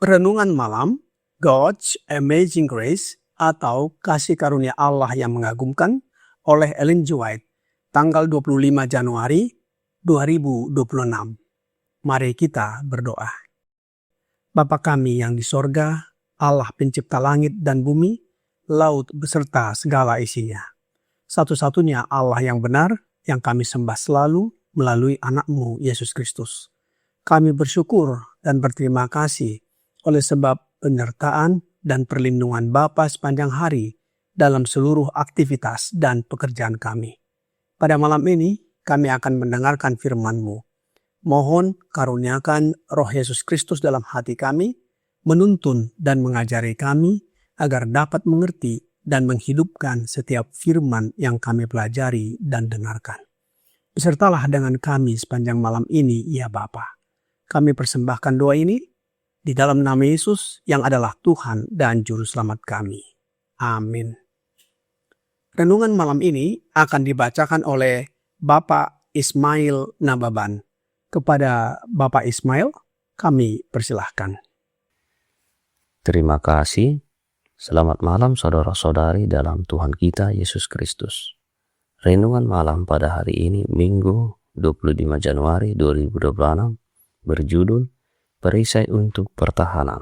Renungan Malam, God's Amazing Grace atau Kasih Karunia Allah yang Mengagumkan oleh Ellen G. White, tanggal 25 Januari 2026. Mari kita berdoa. Bapa kami yang di sorga, Allah pencipta langit dan bumi, laut beserta segala isinya. Satu-satunya Allah yang benar yang kami sembah selalu melalui anak-Mu Yesus Kristus. Kami bersyukur dan berterima kasih oleh sebab penyertaan dan perlindungan Bapa sepanjang hari dalam seluruh aktivitas dan pekerjaan kami. Pada malam ini, kami akan mendengarkan firman-Mu. Mohon karuniakan Roh Yesus Kristus dalam hati kami, menuntun dan mengajari kami agar dapat mengerti dan menghidupkan setiap firman yang kami pelajari dan dengarkan. Besertalah dengan kami sepanjang malam ini, ya Bapa. Kami persembahkan doa ini di dalam nama Yesus yang adalah Tuhan dan Juru Selamat kami. Amin. Renungan malam ini akan dibacakan oleh Bapak Ismail Nababan. Kepada Bapak Ismail, kami persilahkan. Terima kasih. Selamat malam saudara-saudari dalam Tuhan kita Yesus Kristus. Renungan malam pada hari ini Minggu 25 Januari 2026 berjudul Perisai untuk Pertahanan.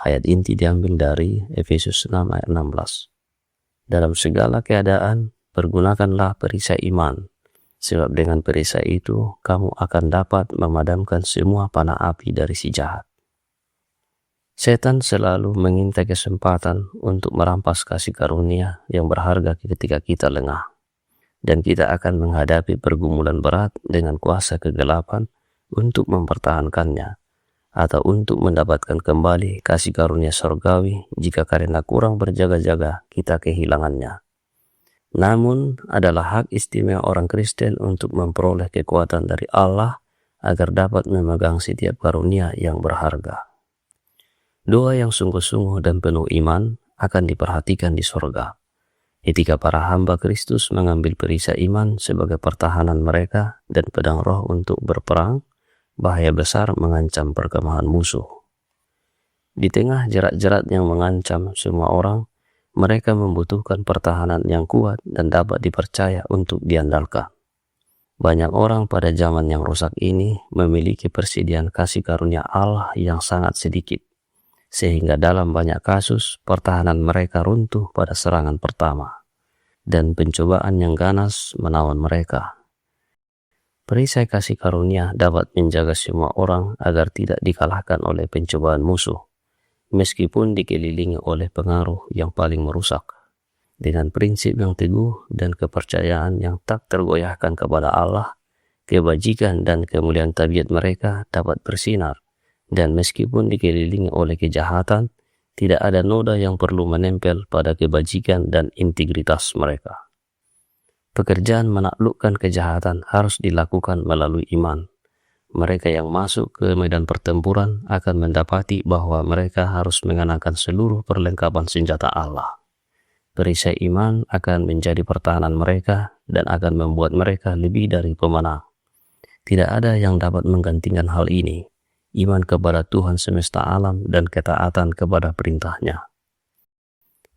Ayat inti diambil dari Efesus 6 ayat 16. Dalam segala keadaan, pergunakanlah perisai iman, sebab dengan perisai itu kamu akan dapat memadamkan semua panah api dari si jahat. Setan selalu mengintai kesempatan untuk merampas kasih karunia yang berharga ketika kita lengah. Dan kita akan menghadapi pergumulan berat dengan kuasa kegelapan untuk mempertahankannya, atau untuk mendapatkan kembali kasih karunia surgawi jika karena kurang berjaga-jaga kita kehilangannya. Namun adalah hak istimewa orang Kristen untuk memperoleh kekuatan dari Allah agar dapat memegang setiap karunia yang berharga. Doa yang sungguh-sungguh dan penuh iman akan diperhatikan di surga. Ketika para hamba Kristus mengambil perisai iman sebagai pertahanan mereka dan pedang roh untuk berperang, bahaya besar mengancam perkemahan musuh. Di tengah jerat-jerat yang mengancam semua orang, mereka membutuhkan pertahanan yang kuat dan dapat dipercaya untuk diandalkan. Banyak orang pada zaman yang rusak ini memiliki persediaan kasih karunia Allah yang sangat sedikit, sehingga dalam banyak kasus pertahanan mereka runtuh pada serangan pertama, dan pencobaan yang ganas menawan mereka. Perisai kasih karunia dapat menjaga semua orang agar tidak dikalahkan oleh pencobaan musuh, meskipun dikelilingi oleh pengaruh yang paling merusak. Dengan prinsip yang teguh dan kepercayaan yang tak tergoyahkan kepada Allah, kebajikan dan kemuliaan tabiat mereka dapat bersinar, dan meskipun dikelilingi oleh kejahatan, tidak ada noda yang perlu menempel pada kebajikan dan integritas mereka. Pekerjaan menaklukkan kejahatan harus dilakukan melalui iman. Mereka yang masuk ke medan pertempuran akan mendapati bahwa mereka harus mengenakan seluruh perlengkapan senjata Allah. Perisai iman akan menjadi pertahanan mereka dan akan membuat mereka lebih dari pemenang. Tidak ada yang dapat menggantikan hal ini, iman kepada Tuhan semesta alam dan ketaatan kepada perintahnya.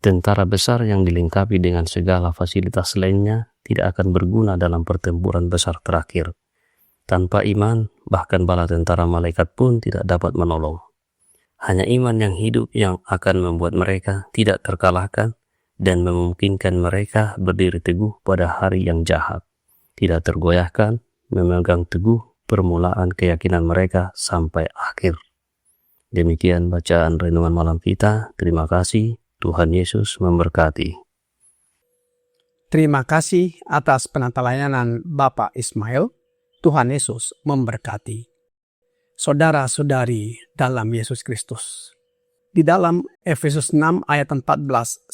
Tentara besar yang dilengkapi dengan segala fasilitas lainnya tidak akan berguna dalam pertempuran besar terakhir. Tanpa iman, bahkan bala tentara malaikat pun tidak dapat menolong. Hanya iman yang hidup yang akan membuat mereka tidak terkalahkan dan memungkinkan mereka berdiri teguh pada hari yang jahat, tidak tergoyahkan, memegang teguh permulaan keyakinan mereka sampai akhir. Demikian bacaan renungan malam kita. Terima kasih. Tuhan Yesus memberkati. Terima kasih atas penata-layanan Bapak Ismail. Tuhan Yesus memberkati. Saudara-saudari dalam Yesus Kristus. Di dalam Efesus 6 ayat 14-20,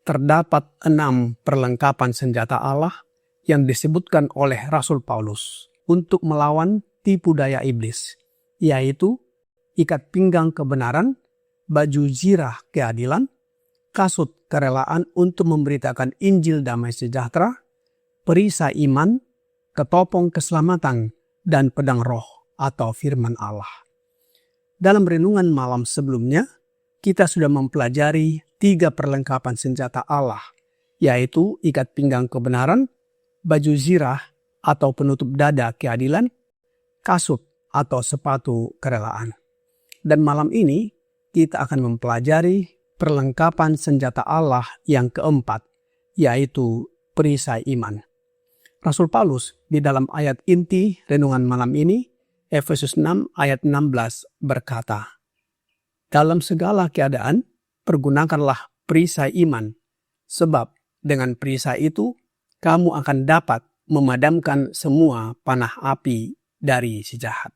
terdapat 6 perlengkapan senjata Allah yang disebutkan oleh Rasul Paulus untuk melawan tipu daya iblis, yaitu ikat pinggang kebenaran, baju zirah keadilan, kasut kerelaan untuk memberitakan Injil damai sejahtera, perisai iman, ketopong keselamatan, dan pedang roh atau firman Allah. Dalam renungan malam sebelumnya, kita sudah mempelajari 3 perlengkapan senjata Allah, yaitu ikat pinggang kebenaran, baju zirah atau penutup dada keadilan, kasut atau sepatu kerelaan. Dan malam ini kita akan mempelajari perlengkapan senjata Allah yang keempat, yaitu perisai iman. Rasul Paulus di dalam ayat inti renungan malam ini, Efesus 6 ayat 16 berkata, "Dalam segala keadaan, pergunakanlah perisai iman, sebab dengan perisai itu kamu akan dapat memadamkan semua panah api dari si jahat."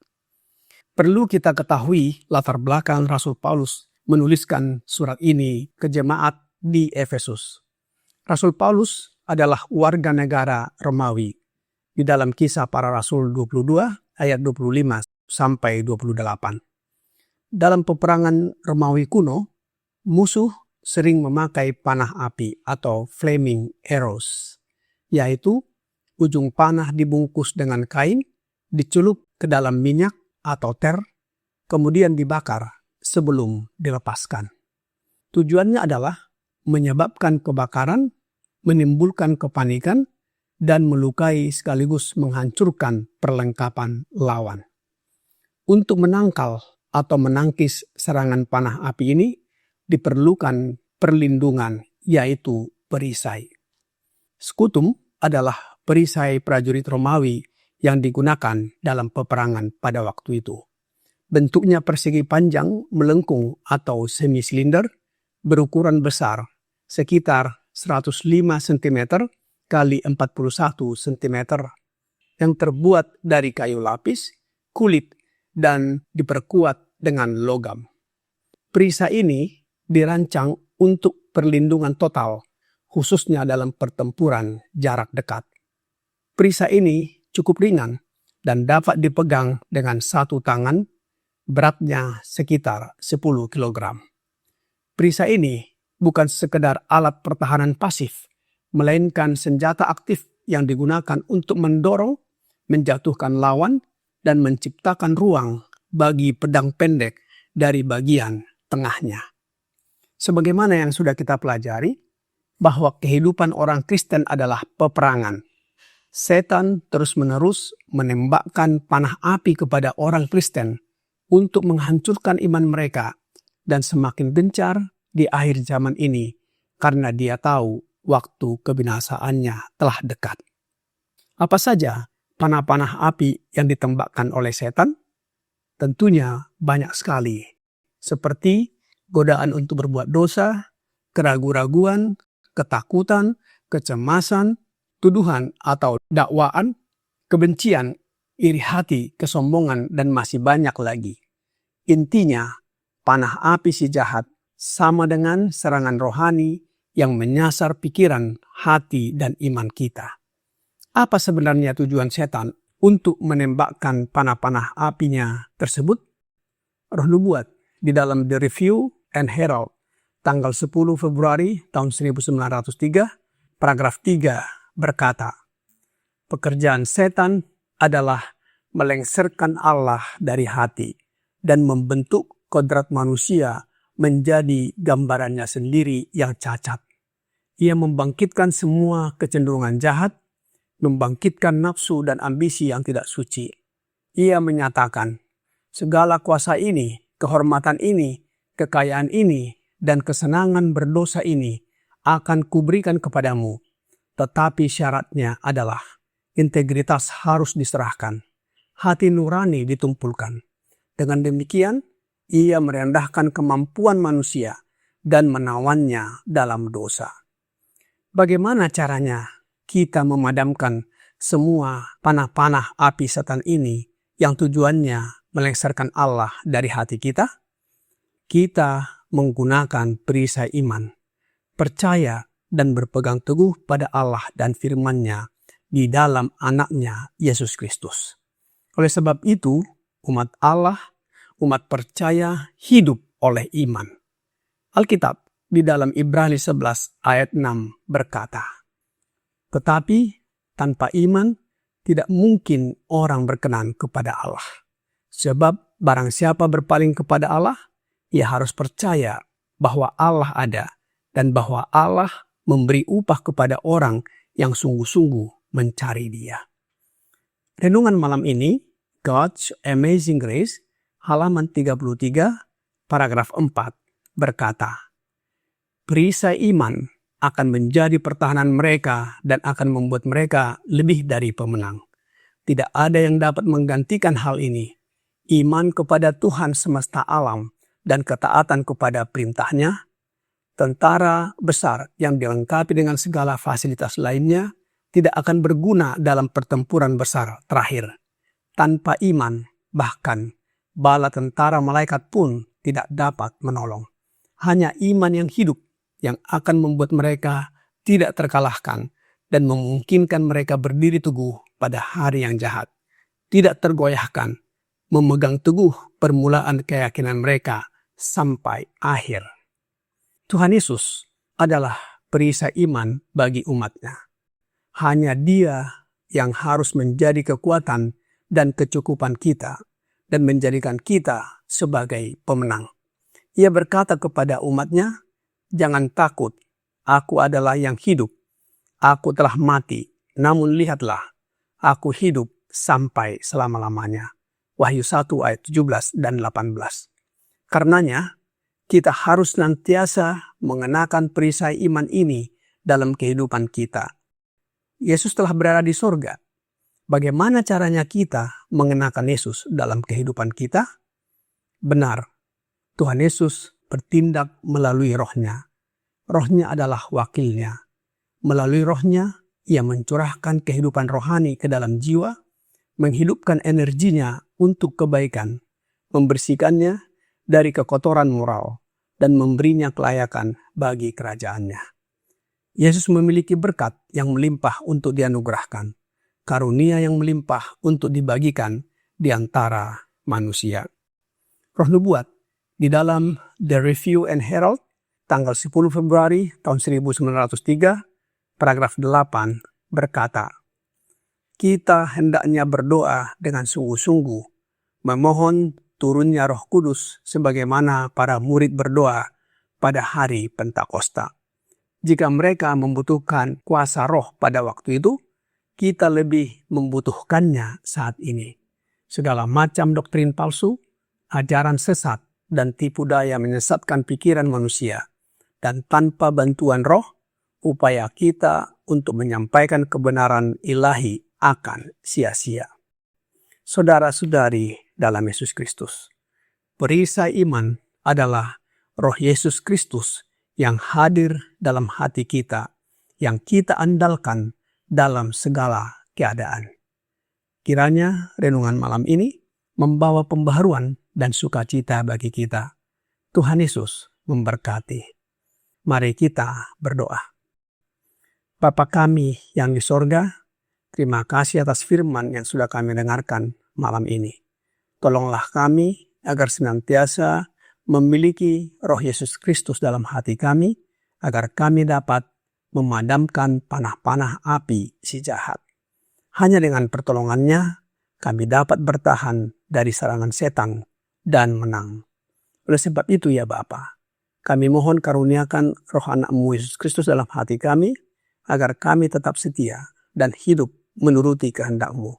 Perlu kita ketahui latar belakang Rasul Paulus menuliskan surat ini ke jemaat di Efesus. Rasul Paulus adalah warga negara Romawi. Di dalam Kisah Para Rasul 22 ayat 25 sampai 28. Dalam peperangan Romawi kuno, musuh sering memakai panah api atau flaming arrows, yaitu ujung panah dibungkus dengan kain, dicelup ke dalam minyak atau ter, kemudian dibakar sebelum dilepaskan. Tujuannya adalah menyebabkan kebakaran, menimbulkan kepanikan, dan melukai sekaligus menghancurkan perlengkapan lawan. Untuk menangkal atau menangkis serangan panah api ini, diperlukan perlindungan, yaitu perisai. Skutum adalah perisai prajurit Romawi yang digunakan dalam peperangan pada waktu itu. Bentuknya persegi panjang, melengkung atau semi-silinder, berukuran besar, sekitar 105 cm kali 41 cm, yang terbuat dari kayu lapis, kulit, dan diperkuat dengan logam. Perisai ini dirancang untuk perlindungan total, khususnya dalam pertempuran jarak dekat. Perisai ini cukup ringan dan dapat dipegang dengan satu tangan, beratnya sekitar 10 kg. Perisai ini bukan sekedar alat pertahanan pasif, melainkan senjata aktif yang digunakan untuk mendorong, menjatuhkan lawan, dan menciptakan ruang bagi pedang pendek dari bagian tengahnya. Sebagaimana yang sudah kita pelajari, bahwa kehidupan orang Kristen adalah peperangan. Setan terus-menerus menembakkan panah api kepada orang Kristen untuk menghancurkan iman mereka, dan semakin gencar di akhir zaman ini karena dia tahu waktu kebinasaannya telah dekat. Apa saja panah-panah api yang ditembakkan oleh setan? Tentunya banyak sekali, seperti godaan untuk berbuat dosa, keraguan-raguan, ketakutan, kecemasan, tuduhan atau dakwaan, kebencian, iri hati, kesombongan, dan masih banyak lagi. Intinya, panah api si jahat sama dengan serangan rohani yang menyasar pikiran, hati, dan iman kita. Apa sebenarnya tujuan setan untuk menembakkan panah-panah apinya tersebut? Roh Nubuat di dalam The Review and Herald tanggal 10 Februari tahun 1903, paragraf 3 berkata, "Pekerjaan setan adalah melengsarkan Allah dari hati dan membentuk kodrat manusia menjadi gambarannya sendiri yang cacat. Ia membangkitkan semua kecenderungan jahat, membangkitkan nafsu dan ambisi yang tidak suci. Ia menyatakan, segala kuasa ini, kehormatan ini, kekayaan ini, dan kesenangan berdosa ini akan kuberikan kepadamu. Tetapi syaratnya adalah integritas harus diserahkan, hati nurani ditumpulkan. Dengan demikian, ia merendahkan kemampuan manusia dan menawannya dalam dosa." Bagaimana caranya kita memadamkan semua panah-panah api setan ini yang tujuannya melengsarkan Allah dari hati kita? Kita menggunakan perisai iman, percaya dan berpegang teguh pada Allah dan firman-Nya di dalam anaknya Yesus Kristus. Oleh sebab itu, umat Allah, umat percaya hidup oleh iman. Alkitab di dalam Ibrani 11 ayat 6 berkata, "Tetapi tanpa iman tidak mungkin orang berkenan kepada Allah. Sebab barang siapa berpaling kepada Allah, ia harus percaya bahwa Allah ada dan bahwa Allah memberi upah kepada orang yang sungguh-sungguh mencari Dia." Renungan malam ini, God's Amazing Grace, halaman 33, paragraf 4, berkata, "Perisai iman akan menjadi pertahanan mereka dan akan membuat mereka lebih dari pemenang. Tidak ada yang dapat menggantikan hal ini. Iman kepada Tuhan semesta alam dan ketaatan kepada perintahnya, tentara besar yang dilengkapi dengan segala fasilitas lainnya, tidak akan berguna dalam pertempuran besar terakhir. Tanpa iman, bahkan bala tentara malaikat pun tidak dapat menolong. Hanya iman yang hidup yang akan membuat mereka tidak terkalahkan dan memungkinkan mereka berdiri teguh pada hari yang jahat, tidak tergoyahkan, memegang teguh permulaan keyakinan mereka sampai akhir." Tuhan Yesus adalah perisai iman bagi umatnya. Hanya Dia yang harus menjadi kekuatan dan kecukupan kita dan menjadikan kita sebagai pemenang. Ia berkata kepada umatnya, "Jangan takut, aku adalah yang hidup. Aku telah mati, namun lihatlah, aku hidup sampai selama-lamanya." Wahyu 1 ayat 17 dan 18. Karenanya, kita harus senantiasa mengenakan perisai iman ini dalam kehidupan kita. Yesus telah berada di sorga. Bagaimana caranya kita mengenakan Yesus dalam kehidupan kita? Benar, Tuhan Yesus bertindak melalui Roh-Nya. Roh-Nya adalah wakilnya. Melalui Roh-Nya, Ia mencurahkan kehidupan rohani ke dalam jiwa, menghidupkan energinya untuk kebaikan, membersihkannya dari kekotoran moral, dan memberinya kelayakan bagi kerajaannya. Yesus memiliki berkat yang melimpah untuk dianugerahkan, karunia yang melimpah untuk dibagikan di antara manusia. Roh nubuat di dalam The Review and Herald tanggal 10 Februari tahun 1903, paragraf 8 berkata, "Kita hendaknya berdoa dengan sungguh-sungguh, memohon turunnya Roh Kudus sebagaimana para murid berdoa pada hari Pentakosta. Jika mereka membutuhkan kuasa roh pada waktu itu, kita lebih membutuhkannya saat ini. Segala macam doktrin palsu, ajaran sesat, dan tipu daya menyesatkan pikiran manusia. Dan tanpa bantuan roh, upaya kita untuk menyampaikan kebenaran ilahi akan sia-sia." Saudara-saudari dalam Yesus Kristus, perisai iman adalah Roh Yesus Kristus yang hadir dalam hati kita, yang kita andalkan dalam segala keadaan. Kiranya renungan malam ini membawa pembaharuan dan sukacita bagi kita. Tuhan Yesus memberkati. Mari kita berdoa. Bapa kami yang di sorga, terima kasih atas firman yang sudah kami dengarkan malam ini. Tolonglah kami agar senantiasa memiliki Roh Yesus Kristus dalam hati kami, agar kami dapat memadamkan panah-panah api si jahat. Hanya dengan pertolongannya, kami dapat bertahan dari serangan setan dan menang. Oleh sebab itu ya Bapa, kami mohon karuniakan Roh Anak-Mu Yesus Kristus dalam hati kami, agar kami tetap setia dan hidup menuruti kehendak-Mu.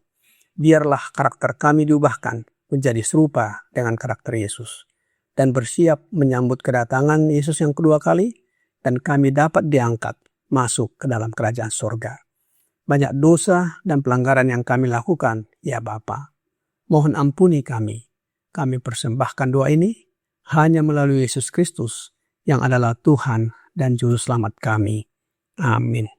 Biarlah karakter kami diubahkan menjadi serupa dengan karakter Yesus, dan bersiap menyambut kedatangan Yesus yang kedua kali, dan kami dapat diangkat masuk ke dalam kerajaan sorga. Banyak dosa dan pelanggaran yang kami lakukan, ya Bapa. Mohon ampuni kami. Kami persembahkan doa ini hanya melalui Yesus Kristus yang adalah Tuhan dan Juru Selamat kami. Amin.